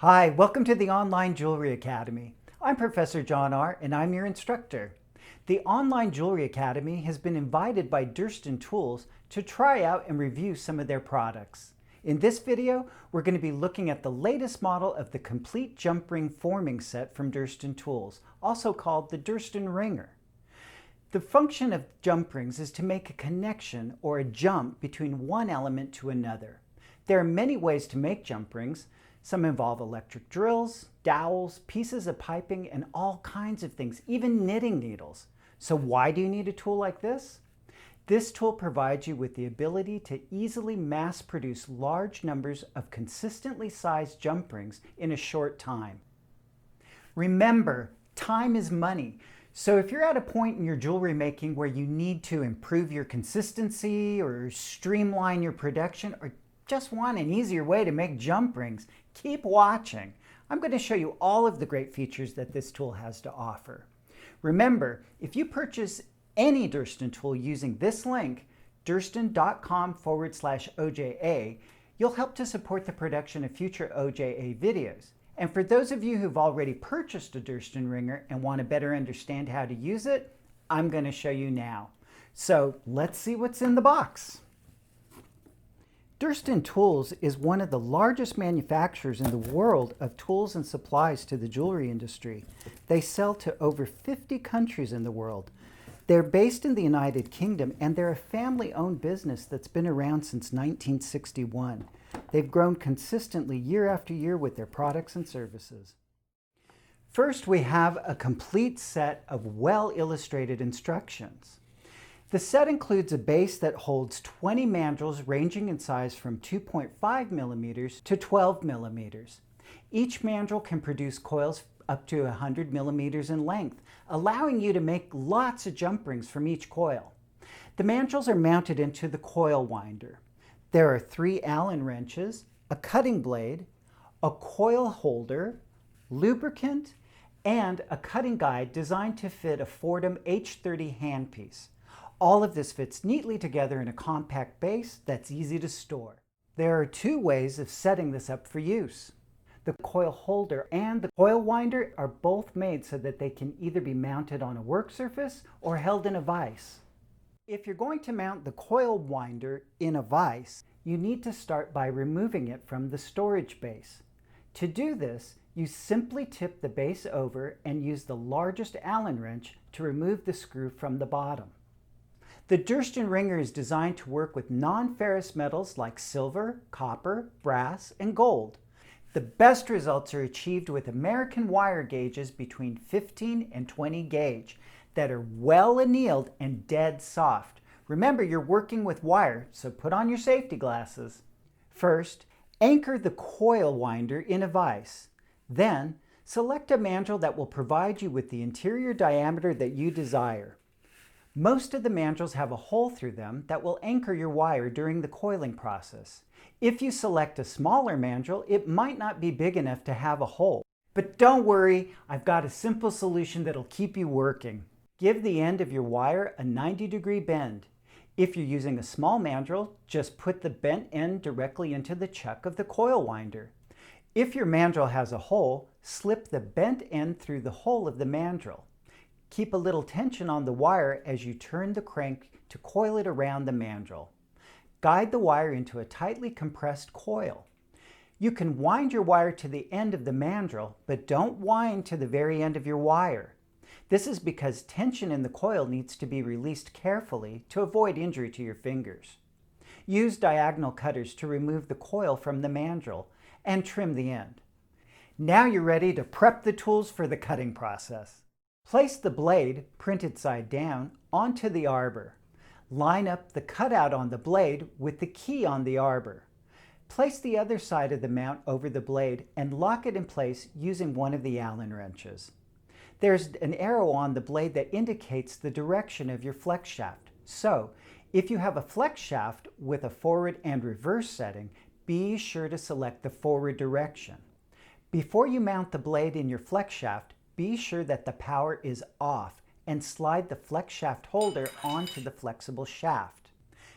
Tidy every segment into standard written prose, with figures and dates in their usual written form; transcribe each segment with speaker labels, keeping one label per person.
Speaker 1: Hi, welcome to the Online Jewelry Academy. I'm Professor John Ahr and I'm your instructor. The Online Jewelry Academy has been invited by Durston Tools to try out and review some of their products. In this video, we're going to be looking at the latest model of the complete jump ring forming set from Durston Tools, also called the Durston Ringer. The function of jump rings is to make a connection or a jump between one element to another. There are many ways to make jump rings. Some involve electric drills, dowels, pieces of piping, and all kinds of things, even knitting needles. So why do you need a tool like this? This tool provides you with the ability to easily mass produce large numbers of consistently sized jump rings in a short time. Remember, time is money. So if you're at a point in your jewelry making where you need to improve your consistency or streamline your production or just want an easier way to make jump rings, keep watching. I'm going to show you all of the great features that this tool has to offer. Remember, if you purchase any Durston tool using this link, durston.com/OJA, you'll help to support the production of future OJA videos. And for those of you who've already purchased a Durston Ringer and want to better understand how to use it, I'm going to show you now. So let's see what's in the box. Durston Tools is one of the largest manufacturers in the world of tools and supplies to the jewelry industry. They sell to over 50 countries in the world. They're based in the United Kingdom and they're a family-owned business that's been around since 1961. They've grown consistently year after year with their products and services. First, we have a complete set of well-illustrated instructions. The set includes a base that holds 20 mandrels ranging in size from 2.5 millimeters to 12 millimeters. Each mandrel can produce coils up to 100 millimeters in length, allowing you to make lots of jump rings from each coil. The mandrels are mounted into the coil winder. There are 3 Allen wrenches, a cutting blade, a coil holder, lubricant, and a cutting guide designed to fit a Fordham H30 handpiece. All of this fits neatly together in a compact base that's easy to store. There are 2 ways of setting this up for use. The coil holder and the coil winder are both made so that they can either be mounted on a work surface or held in a vise. If you're going to mount the coil winder in a vise, you need to start by removing it from the storage base. To do this, you simply tip the base over and use the largest Allen wrench to remove the screw from the bottom. The Durston Ringer is designed to work with non-ferrous metals like silver, copper, brass, and gold. The best results are achieved with American wire gauges between 15 and 20 gauge that are well annealed and dead soft. Remember, you're working with wire, so put on your safety glasses. First, anchor the coil winder in a vise. Then, select a mandrel that will provide you with the interior diameter that you desire. Most of the mandrels have a hole through them that will anchor your wire during the coiling process. If you select a smaller mandrel, it might not be big enough to have a hole. But don't worry, I've got a simple solution that'll keep you working. Give the end of your wire a 90-degree bend. If you're using a small mandrel, just put the bent end directly into the chuck of the coil winder. If your mandrel has a hole, slip the bent end through the hole of the mandrel. Keep a little tension on the wire as you turn the crank to coil it around the mandrel. Guide the wire into a tightly compressed coil. You can wind your wire to the end of the mandrel, but don't wind to the very end of your wire. This is because tension in the coil needs to be released carefully to avoid injury to your fingers. Use diagonal cutters to remove the coil from the mandrel and trim the end. Now you're ready to prep the tools for the cutting process. Place the blade, printed side down, onto the arbor. Line up the cutout on the blade with the key on the arbor. Place the other side of the mount over the blade and lock it in place using one of the Allen wrenches. There's an arrow on the blade that indicates the direction of your flex shaft. So, if you have a flex shaft with a forward and reverse setting, be sure to select the forward direction. Before you mount the blade in your flex shaft, be sure that the power is off and slide the flex shaft holder onto the flexible shaft.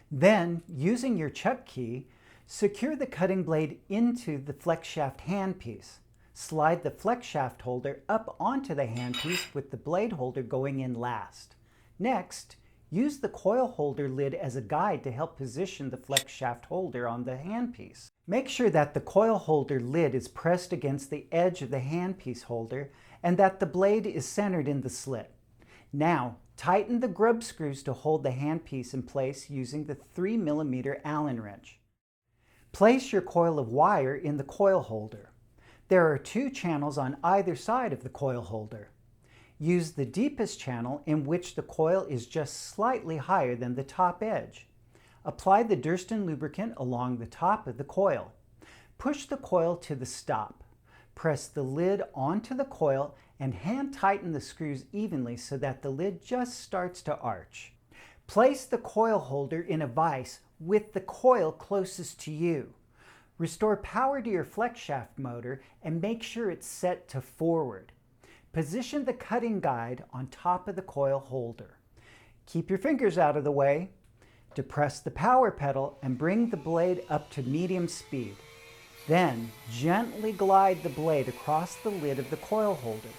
Speaker 1: Then, using your chuck key, secure the cutting blade into the flex shaft handpiece. Slide the flex shaft holder up onto the handpiece with the blade holder going in last. Next, use the coil holder lid as a guide to help position the flex shaft holder on the handpiece. Make sure that the coil holder lid is pressed against the edge of the handpiece holder and that the blade is centered in the slit. Now, tighten the grub screws to hold the handpiece in place using the 3mm Allen wrench. Place your coil of wire in the coil holder. There are 2 channels on either side of the coil holder. Use the deepest channel in which the coil is just slightly higher than the top edge. Apply the Durston lubricant along the top of the coil. Push the coil to the stop. Press the lid onto the coil and hand tighten the screws evenly so that the lid just starts to arch. Place the coil holder in a vise with the coil closest to you. Restore power to your flex shaft motor and make sure it's set to forward. Position the cutting guide on top of the coil holder. Keep your fingers out of the way. Depress the power pedal and bring the blade up to medium speed. Then gently glide the blade across the lid of the coil holder.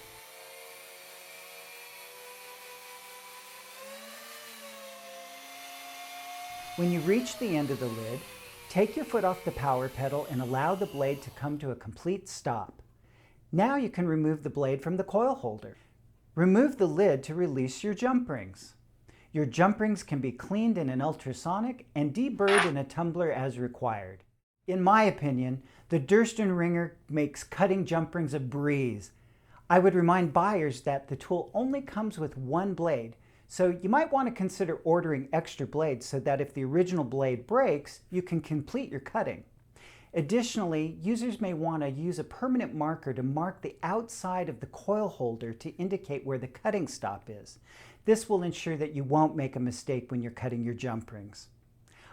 Speaker 1: When you reach the end of the lid, take your foot off the power pedal and allow the blade to come to a complete stop. Now you can remove the blade from the coil holder. Remove the lid to release your jump rings. Your jump rings can be cleaned in an ultrasonic and deburred in a tumbler as required. In my opinion, the Durston wringer makes cutting jump rings a breeze. I would remind buyers that the tool only comes with 1 blade, so you might want to consider ordering extra blades so that if the original blade breaks, you can complete your cutting. Additionally, users may want to use a permanent marker to mark the outside of the coil holder to indicate where the cutting stop is. This will ensure that you won't make a mistake when you're cutting your jump rings.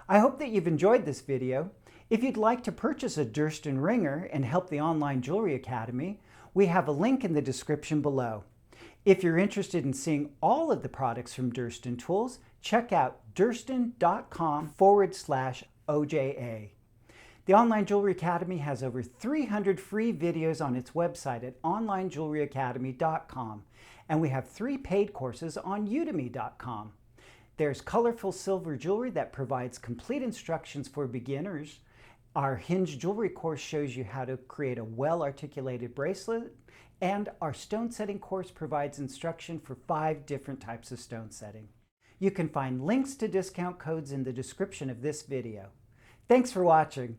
Speaker 1: I hope that you've enjoyed this video. If you'd like to purchase a Durston wringer and help the Online Jewelry Academy, we have a link in the description below. If you're interested in seeing all of the products from Durston Tools, check out durston.com/OJA. The Online Jewelry Academy has over 300 free videos on its website at onlinejewelryacademy.com, and we have 3 paid courses on udemy.com. There's colorful silver jewelry that provides complete instructions for beginners. Our Hinged jewelry course shows you how to create a well-articulated bracelet, and our stone setting course provides instruction for 5 different types of stone setting. You can find links to discount codes in the description of this video. Thanks for watching.